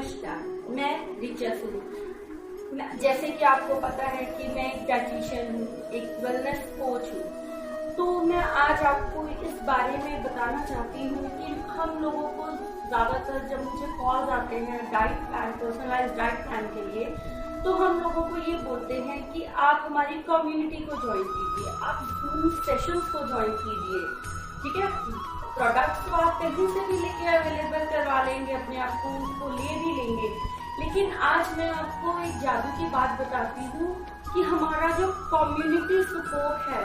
नमस्कार, मैं रिचा सुरू। जैसे कि आपको पता है कि मैं एक डाइटिशियन हूँ, एक वेलनेस कोच हूँ, तो मैं आज आपको इस बारे में बताना चाहती हूँ कि हम लोगों को ज़्यादातर जब मुझे कॉल्स आते हैं diet plan, personalised diet plan के लिए, तो हम लोगों को ये बोलते हैं कि आप हमारी कम्युनिटी को ज्वाइन कीजिए, आप जूम सेशंस को ज्वाइन कीजिए। ठीक है, प्रोडक्ट्स तो आप कहीं से भी लेके अवेलेबल करवा लेंगे, अपने आप को उसको ले भी लेंगे, लेकिन आज मैं आपको एक जादू की बात बताती हूँ कि हमारा जो कम्युनिटी सपोर्ट है,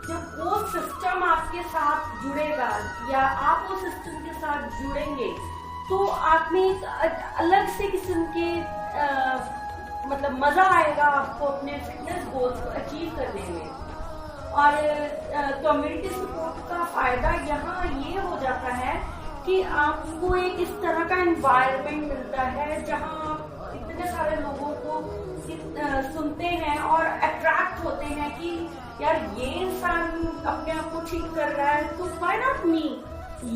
जब वो सिस्टम आपके साथ जुड़ेगा या आप वो सिस्टम के साथ जुड़ेंगे तो आप में एक अलग से किस्म के मतलब मजा आएगा आपको अपने फिटनेस गोल्स को अचीव करने में। और कम्युनिटी सपोर्ट का फायदा यहाँ ये हो जाता है कि आपको एक इस तरह का एनवायरनमेंट मिलता है जहाँ आप इतने सारे लोगों को सुनते हैं और अट्रैक्ट होते हैं कि यार ये इंसान अपने आप को ठीक कर रहा है तो व्हाई नॉट मी,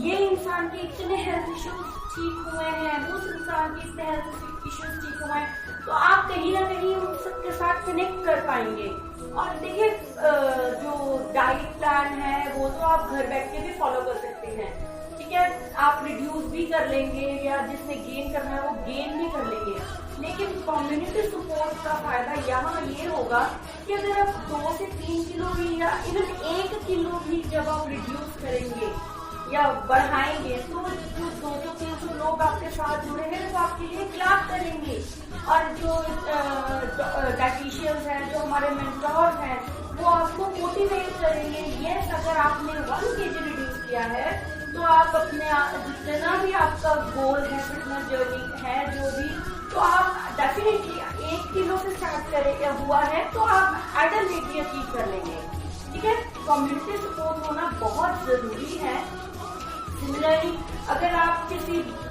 ये इंसान के इतने हेल्थ इश्यूज ठीक हुए हैं, उस इंसान के इतने हेल्थ इश्यूज ठीक हुए हैं, तो आप कहीं ना कहीं उन सबके साथ कनेक्ट कर पाएंगे। और देखिए जो डाइट प्लान है वो तो आप घर बैठ के भी फॉलो कर सकते हैं, ठीक है, आप रिड्यूस भी कर लेंगे या जिसने गेन करना है वो गेन भी कर लेंगे, लेकिन कम्युनिटी सपोर्ट का फायदा यहाँ ये होगा कि अगर आप 2 से 3 किलो भी या इवन 1 किलो भी जब आप रिड्यूस करेंगे या बढ़ाएंगे तो जो 200-300 लोग आपके साथ जुड़े हैं वो आपके लिए क्लास करेंगे। और जो डाइटिशियंस हैं, जो हमारे मेंटोर्स हैं, वो आपको मोटिवेट करेंगे। यस, अगर आपने 1 kg रिड्यूस किया है तो आप अपने जितना भी आपका गोल है, फिटनेस जर्नी है जो भी, तो आप डेफिनेटली 1 किलो से स्टार्ट करें हुआ है तो आप आइडल अचीव कर लेंगे। ठीक है, कम्युनिटी सपोर्ट होना बहुत जरूरी है। सिमिलरली अगर आप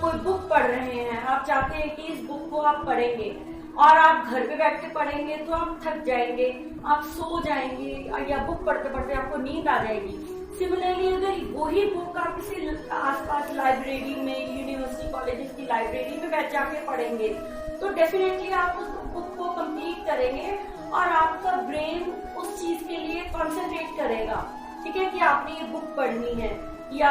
कोई बुक पढ़ रहे हैं, आप चाहते हैं कि इस बुक को आप पढ़ेंगे और आप घर पे बैठ के पढ़ेंगे तो आप थक जाएंगे, आप सो जाएंगे या बुक पढ़ते पढ़ते आपको नींद आ जाएगी। सिमिलरली अगर वही बुक आप किसी आसपास लाइब्रेरी में, यूनिवर्सिटी कॉलेजेस की लाइब्रेरी में बैठ जाके पढ़ेंगे तो डेफिनेटली आप उस बुक को कंप्लीट करेंगे और आपका ब्रेन उस चीज के लिए कॉन्सेंट्रेट करेगा। ठीक है, कि आपने ये बुक पढ़नी है। या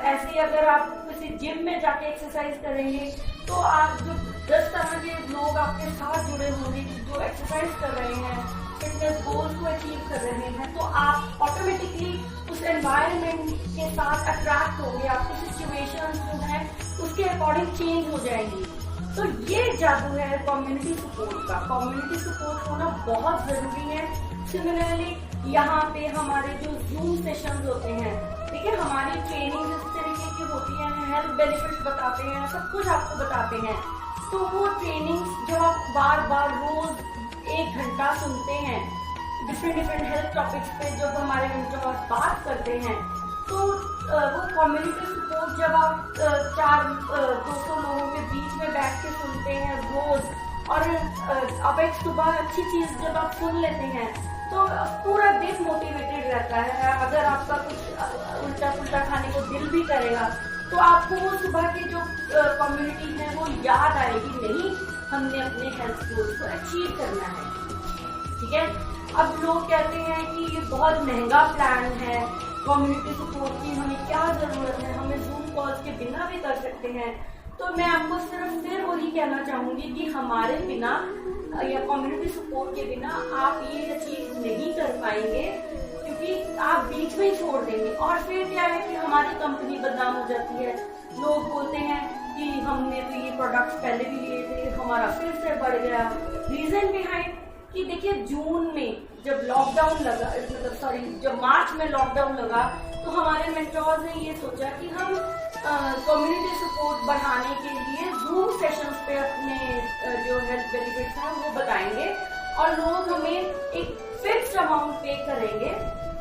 ऐसे अगर आप किसी जिम में जाके एक्सरसाइज करेंगे तो आप जो 10 तरह के लोग आपके साथ जुड़े होंगे जो एक्सरसाइज कर रहे हैं, फिटनेस गोल्स को अचीव कर रहे हैं, तो आप ऑटोमेटिकली उस एनवायरनमेंट के साथ अट्रैक्ट होंगे, आपकी सिचुएशन जो है उसके अकॉर्डिंग चेंज हो जाएंगी। तो ये जादू है कम्युनिटी सपोर्ट का। कम्युनिटी सपोर्ट होना बहुत जरूरी है। सिमिलरली यहाँ पे हमारे जो जूम सेशंस होते हैं, ठीक है, हमारी ट्रेनिंग इस तरीके की होती है, हेल्थ बेनिफिट्स बताते हैं, सब कुछ आपको बताते हैं। तो वो ट्रेनिंग्स जब आप बार बार रोज 1 घंटा सुनते हैं डिफरेंट हेल्थ टॉपिक्स पे, जब हमारे मेंटर्स बात करते हैं, तो वो कम्युनिटी सपोर्ट जब आप 200 लोगों के बीच में बैठ के सुनते हैं रोज, और अब एक सुबह अच्छी चीज जब आप सुन लेते हैं तो पूरा दिन मोटिवेटेड रहता है। अगर आपका कुछ उल्टा पुल्टा खाने को दिल भी करेगा तो आपको वो सुबह की जो कम्युनिटी है वो याद आएगी, नहीं हमने अपने हेल्थ गोल्स को अचीव करना है। ठीक है, अब लोग कहते हैं कि ये बहुत महंगा प्लान है, कम्युनिटी सपोर्ट की हमें क्या जरूरत है, हमें जूम कॉल्स के बिना भी कर सकते हैं। तो मैं आपको सिर्फ फिर वही कहना चाहूंगी कि हमारे बिना या कम्युनिटी सपोर्ट के बिना आप ये अचीव नहीं कर पाएंगे, क्योंकि आप बीच में ही छोड़ देंगे और फिर क्या है कि हमारी कंपनी बदनाम हो जाती है। लोग बोलते हैं कि हमने तो ये प्रोडक्ट्स पहले भी लिए थे, हमारा फिर से बढ़ गया। रीजन बिहाइंड कि देखिए जून में जब लॉकडाउन लगा, जब मार्च में लॉकडाउन लगा तो हमारे मेंटोर्स ने ये सोचा कि हम कम्युनिटी सपोर्ट बढ़ाने के लिए जूम सेशंस पे अपने जो हेल्थ बेनिफिट्स हैं वो बताएंगे और लोग हमें एक फिक्स्ड अमाउंट पे करेंगे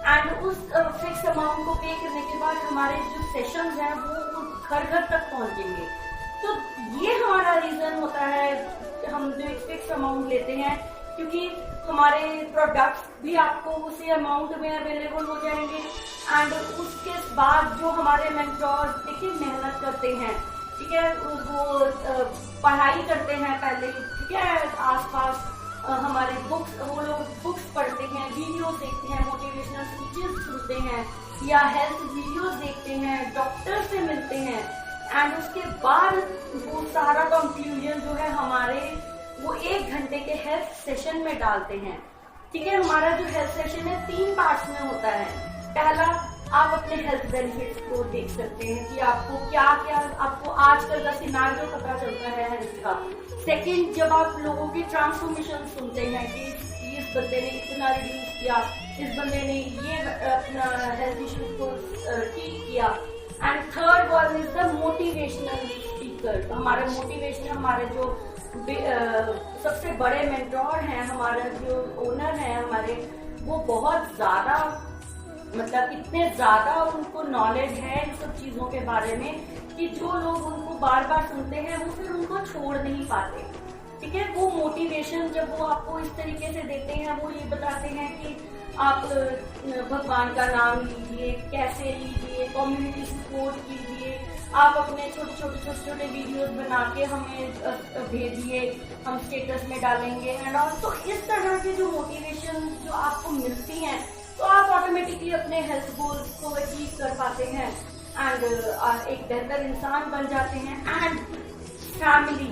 एंड उस फिक्स्ड अमाउंट को पे करने के बाद हमारे जो सेशंस हैं वो घर घर तक पहुंचेंगे। तो ये हमारा रीजन होता है, हम जो एक फिक्स्ड अमाउंट लेते हैं, क्योंकि हमारे प्रोडक्ट्स भी आपको उसी अमाउंट में अवेलेबल हो जाएंगे एंड उसके बाद जो हमारे मेंटोर्स देखिए मेहनत करते हैं, ठीक है, वो पढ़ाई करते हैं पहले, ठीक है, आसपास हमारे बुक्स, वो लोग बुक्स पढ़ते हैं, वीडियोस देखते हैं, मोटिवेशनल स्पीचेस सुनते हैं या हेल्थ वीडियोस देखते हैं, डॉक्टर से मिलते हैं, एंड उसके बाद वो सारा कंक्लूजन जो है हमारे वो 1 घंटे के हेल्थ सेशन में डालते हैं। ठीक है, हमारा जो हेल्थ सेशन है 3 पार्ट्स में होता है। पहला, आप अपने हेल्थ बेनिफिट्स को देख सकते हैं कि आपको क्या क्या, आपको आजकल का सिनारियो पता चलता है हेल्थ का। सेकंड, जब आप लोगों की ट्रांसफॉर्मेशन सुनते हैं कि इस बंदे ने इतना रिड्यूस किया, इस बंदे ने ये अपना हेल्थ इश्यू को ठीक किया। And third one is the motivational speaker. हमारे मोटिवेशन, हमारे जो सबसे बड़े मेंटोर हैं, हमारे जो ओनर हैं हमारे, वो बहुत ज्यादा, मतलब इतने ज्यादा उनको नॉलेज है इन सब चीजों के बारे में कि जो लोग उनको बार बार सुनते हैं वो फिर उनको छोड़ नहीं पाते। ठीक है, वो मोटिवेशन जब वो आपको इस तरीके से देते हैं, वो ये बताते हैं कि आप भगवान का नाम लीजिए, कैसे लीजिए, कम्युनिटी सपोर्ट कीजिए, आप अपने छोटे वीडियोस बना के हमें भेजिए, हम स्टेटस में डालेंगे एंड ऑल। तो इस तरह के जो मोटिवेशन जो आपको मिलती हैं, तो आप ऑटोमेटिकली अपने हेल्थ गोल्स को अचीव कर पाते हैं एंड एक बेहतर इंसान बन जाते हैं। एंड फैमिली,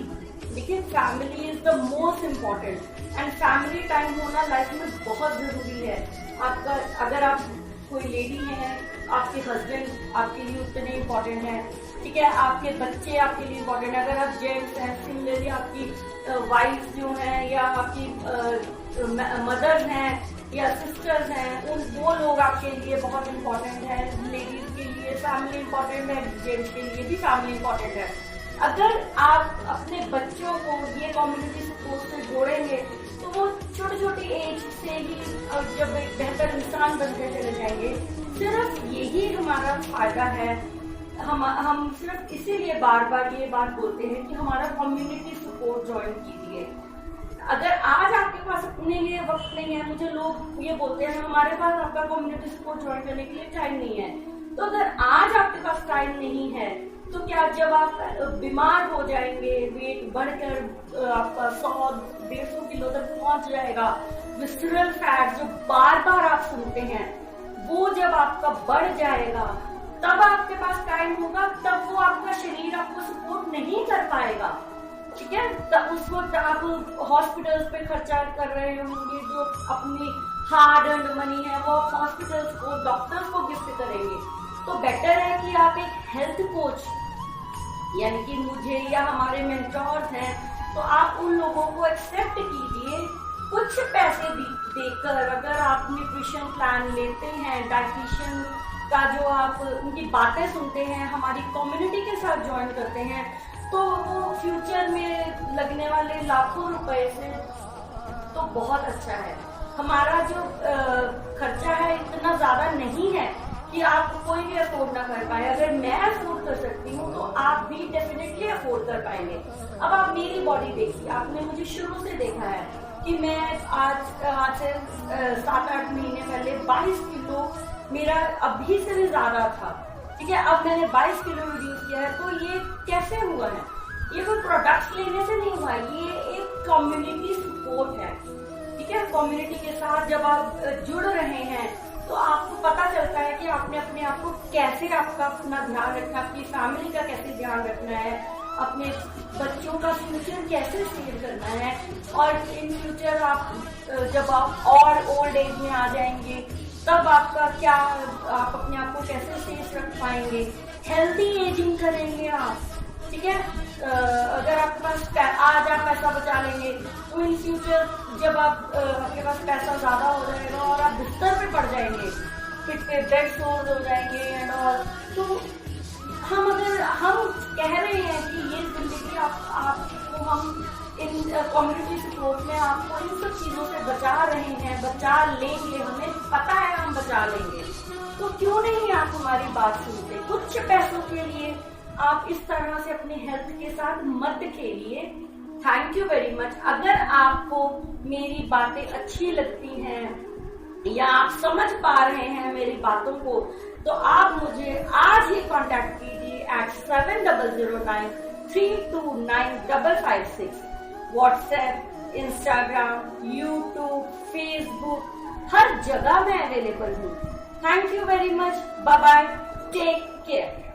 देखिए family is the most important and family time होना लाइफ में बहुत जरूरी है। आपका, अगर आप कोई लेडी हैं, आपके हस्बैंड आपके लिए उतने इम्पोर्टेंट हैं, ठीक है, आपके बच्चे आपके लिए इम्पोर्टेंट है। अगर आप जेंट्स हैं, सिमिलरली आपकी वाइफ जो हैं या आपकी मदर्स हैं या सिस्टर्स हैं, वो लोग आपके लिए बहुत इम्पोर्टेंट है। लेडीज के लिए फैमिली इम्पोर्टेंट है, जेंट्स के लिए भी फैमिली इम्पोर्टेंट है। अगर आप अपने बच्चों को ये कम्युनिटी सपोर्ट से जोड़ेंगे तो वो छोटी एज से ही जब एक बेहतर इंसान बनते चले जाएंगे। सिर्फ यही हमारा फायदा है। हम सिर्फ इसीलिए बार बार ये बात बोलते हैं कि हमारा कम्युनिटी सपोर्ट ज्वाइन कीजिए। अगर आज आपके पास अपने लिए वक्त नहीं है, मुझे लोग ये बोलते हैं हमारे पास आपका कम्युनिटी सपोर्ट ज्वाइन करने के लिए टाइम नहीं है, तो अगर आज आपके पास टाइम नहीं है तो क्या जब आप बीमार हो जाएंगे, वेट बढ़कर आपका 100-150 किलो तक पहुंच जाएगा, विसरल फैट जो बार बार आप सुनते हैं, वो जब आपका बढ़ जाएगा तब आपके पास टाइम होगा, तब वो आपका शरीर आपको सपोर्ट नहीं कर पाएगा। ठीक है, तब उस वक्त आप हॉस्पिटल्स पे खर्चा कर रहे होंगे, जो अपनी हार्ड अर्न्ड मनी है वो आप हॉस्पिटल्स को, डॉक्टर्स को गिफ्ट करेंगे। तो बेटर है कि आप एक हेल्थ कोच, यानी कि मुझे या हमारे मेंटोर्स हैं, तो आप उन लोगों को एक्सेप्ट कीजिए कुछ पैसे भी देकर। अगर आप न्यूट्रिशन प्लान लेते हैं, डाइटिशियन का जो आप उनकी बातें सुनते हैं, हमारी कम्युनिटी के साथ ज्वाइन करते हैं, तो वो फ्यूचर में लगने वाले लाखों रुपए से तो बहुत अच्छा है। हमारा जो खर्चा है इतना ज्यादा नहीं है कि आप कोई भी अफोर्ड ना कर पाए। अगर मैं अफोर्ड कर सकती हूँ तो आप भी डेफिनेटली अफोर्ड कर पाएंगे। अब आप मेरी बॉडी देखिए, आपने मुझे शुरू से देखा है कि मैं आज से 7-8 महीने पहले 22 किलो मेरा अभी से भी ज्यादा था। ठीक है, अब मैंने 22 किलो रिड्यूस किया है। तो ये कैसे हुआ है? ये कोई प्रोडक्ट्स लेने से नहीं हुआ, ये एक कम्युनिटी सपोर्ट है। ठीक है, कम्युनिटी के साथ जब आप जुड़ रहे हैं तो आपको पता चलता है कि आपने अपने आप को कैसे, आपका अपना ध्यान रखना, अपनी फैमिली का कैसे ध्यान रखना है, अपने बच्चों का फ्यूचर कैसे सेव करना है, और इन फ्यूचर आप जब आप और ओल्ड एज में आ जाएंगे तब आपका क्या, आप अपने आप को कैसे सेफ रख पाएंगे, हेल्दी एजिंग करेंगे आप। ठीक है, अगर आपके पास आज आप पैसा बचा लेंगे तो इन फ्यूचर जब आपके पास पैसा ज्यादा हो जाएगा और आप बिस्तर पे पड़ जाएंगे, फिर पे बेड सोर्स हो जाएंगे एंड ऑल, तो अगर हम कह रहे हैं कि ये जिंदगी आपको हम इन कम्युनिटी सपोर्ट में आपको इन सब चीजों से बचा रहे हैं, बचा लेंगे, हमें पता है हम बचा लेंगे, तो क्यों नहीं आप हमारी बात सुनते? कुछ पैसों के लिए आप इस तरह से अपनी हेल्थ के साथ मत खेलिए। Thank you very much. अगर आपको मेरी बातें अच्छी लगती हैं या आप समझ पा रहे हैं मेरी बातों को, तो आप मुझे आज ही कांटेक्ट कीजिए at 7009329556। WhatsApp, Instagram, YouTube, Facebook, हर जगह मैं अवेलेबल हूँ। Thank you very much. Bye bye, take care.